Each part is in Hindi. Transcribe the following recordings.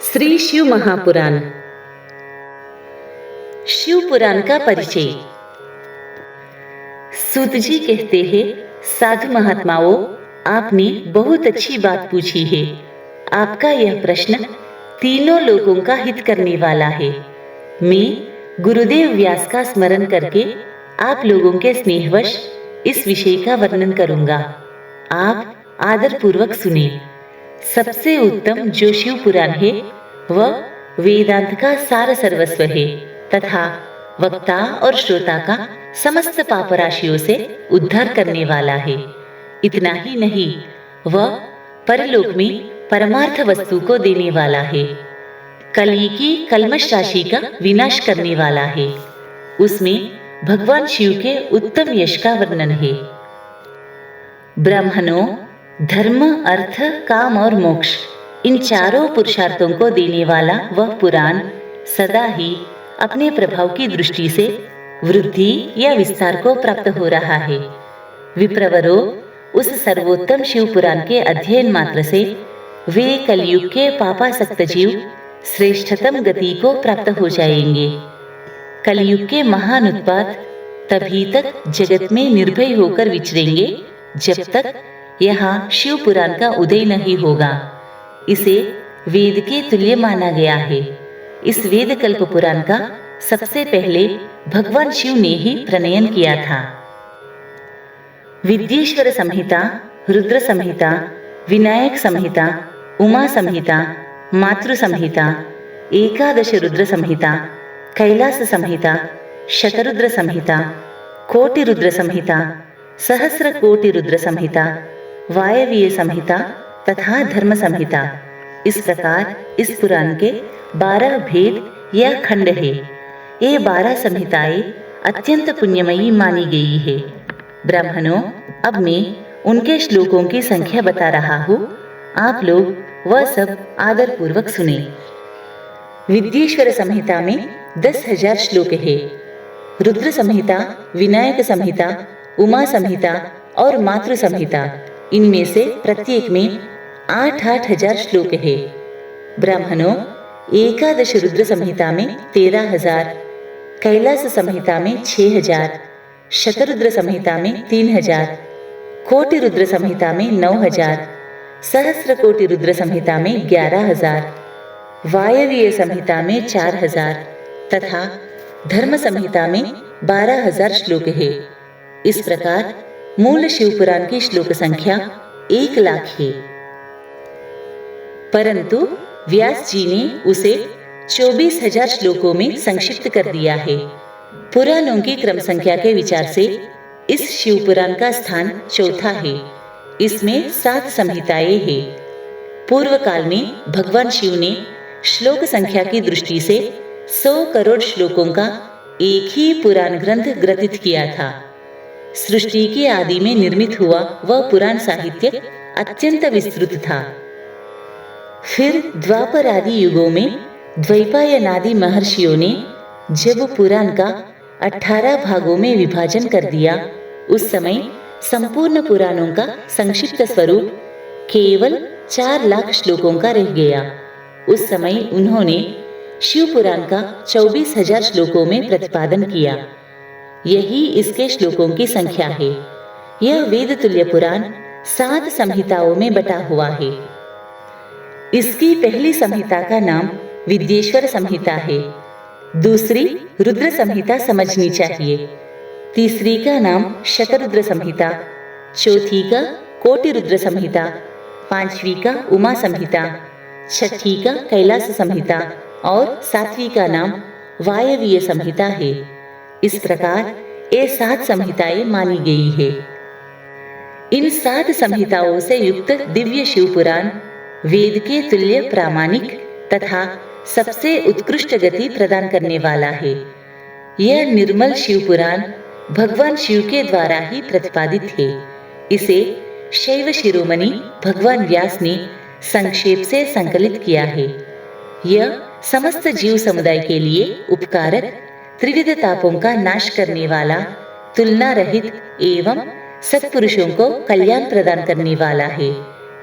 श्री शिव महापुराण। शिव पुराण का परिचय। सूत जी कहते हैं, साधु महात्माओं, आपने बहुत अच्छी बात पूछी है। आपका यह प्रश्न तीनों लोगों का हित करने वाला है। मैं गुरुदेव व्यास का स्मरण करके आप लोगों के स्नेहवश इस विषय का वर्णन करूंगा। आप आदर पूर्वक सुने। सबसे उत्तम जो शिव पुराण है वह वेदांत का सार सर्वस्व है तथा वक्ता और श्रोता का समस्त पाप राशियों से उद्धार करने वाला है। इतना ही नहीं, वह परलोक में परमार्थ वस्तु को देने वाला है। कली की कल्मश राशि का विनाश करने वाला है। उसमें भगवान शिव के उत्तम यश का वर्णन है। ब्राह्मणों, धर्म, अर्थ, काम और मोक्ष, इन चारों पुरुषार्थों को देने वाला वह पुराण सदा ही अपने प्रभाव की दृष्टि से वृद्धि या विस्तार को प्राप्त हो रहा है। विप्रवरों, उस सर्वोत्तम शिव पुराण के अध्ययन मात्र से वे कलयुग के पापासक्त जीव श्रेष्ठतम गति को प्राप्त हो जाएंगे। कलयुग के महान उत्पात तभी तक जगत में निर्भय होकर विचरेंगे जब तक यहाँ शिव पुराण का उदय नहीं होगा। इसे वेद के तुल्य माना गया है। इस वेद कल्प पुराण का सबसे पहले भगवान शिव ने ही प्रणयन किया था। विद्येश्वर संहिता, रुद्र संहिता, विनायक संहिता, उमा संहिता, मातृ संहिता, एकादश रुद्र संहिता, कैलास संहिता, शतरुद्र संहिता, कोटि रुद्र संहिता, सहस्र कोटि रुद्र संहिता, वायवीय संहिता तथा धर्म संहिता, इस प्रकार इस पुराण के 12 भेद या खंड है। ये 12 संहिताएं अत्यंत पुण्यमयी मानी गई है। ब्राह्मणों, अब मैं उनके श्लोकों की संख्या बता रहा हूँ। आप लोग वह सब आदर पूर्वक सुने। विद्येश्वर संहिता में 10,000 श्लोक है। रुद्र संहिता, विनायक संहिता, उमा संहिता और मातृ संहिता, इनमें से प्रत्येक में 8-8 हजार श्लोक है। ब्राह्मणों, एकादश रुद्र संहिता में 13,000, कैलास संहिता में 6,000, शतरुद्र संहिता में 3,000, कोटि रुद्र संहिता में 9,000, सहस्र कोटि रुद्र संहिता में 11,000, वायवीय संहिता में 4,000 तथा धर्म संहिता में 12,000 श्लोक है। इस प्रकार मूल शिव पुराण की श्लोक संख्या 1,00,000 है। परंतु व्यास जी ने उसे 24,000 श्लोकों में संक्षिप्त कर दिया है। पुराणों की क्रम संख्या के विचार से इस शिव पुराण का स्थान चौथा है। इसमें 7 संहिताएं हैं। पूर्व काल में भगवान शिव ने श्लोक संख्या की दृष्टि से 100 करोड़ श्लोकों का एक ही पुराण ग्रंथ ग्रथित किया था। सृष्टि के आदि में निर्मित हुआ वह पुराण साहित्य अत्यंत विस्तृत था। फिर द्वापर आदि युगों में द्वैपायनादि महर्षियों ने जब पुराण का 18 भागों में विभाजन कर दिया, उस समय संपूर्ण पुराणों का संक्षिप्त स्वरूप केवल 4,00,000 श्लोकों का रह गया। उस समय उन्होंने शिव पुराण का 24,000 श्लोकों में प्रतिपादन किया। यही इसके श्लोकों की संख्या है। यह वेद तुल्य पुराण 7 संहिताओं में बटा हुआ है। इसकी पहली संहिता का नाम विद्येश्वर संहिता है। दूसरी रुद्र संहिता समझनी चाहिए। तीसरी का नाम शतरुद्र संहिता, चौथी का कोटि रुद्र संहिता, पांचवी का उमा संहिता, छठी का कैलास संहिता और 7वीं का नाम वायवीय संहिता है। इस प्रकार ये 7 संहिताएं मानी गई है। इन 7 संहिताओं से युक्त दिव्य शिव पुराण वेद के तुल्य प्रामाणिक तथा सबसे उत्कृष्ट गति प्रदान करने वाला है। यह निर्मल शिव पुराण भगवान शिव के द्वारा ही प्रतिपादित है। इसे शैव शिरोमणि भगवान व्यास ने संक्षेप से संकलित किया है। यह समस्त जीव समुदाय के लिए उपकारक, त्रिविध तापों का नाश करने वाला, तुलना रहित एवं सत्पुरुषों को कल्याण प्रदान करने वाला है।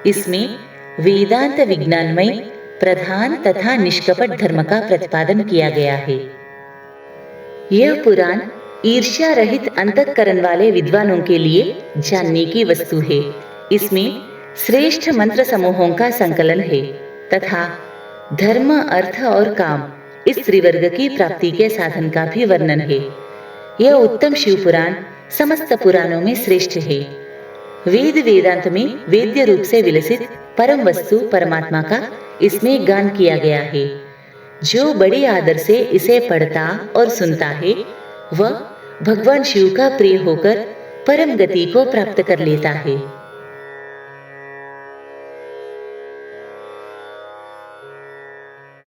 इसमें वेदांत विज्ञानमय प्रधान तथा निष्कपट धर्म का प्रतिपादन किया गया है। यह पुराण ईर्ष्या रहित अंतःकरण वाले विद्वानों के लिए जानने की वस्तु है। इसमें श्रेष्ठ मंत्र समूहों का संकलन है तथा धर्म, अर्थ और काम इस त्रिवर्ग की प्राप्ति के साधन का भी वर्णन है। यह उत्तम शिव पुराण समस्त पुराणों में श्रेष्ठ है। वेद वेदांत में वेद्य रूप से विलसित परम वस्तु परमात्मा का इसमें गान किया गया है। जो बड़े आदर से इसे पढ़ता और सुनता है वह भगवान शिव का प्रिय होकर परम गति को प्राप्त कर लेता है।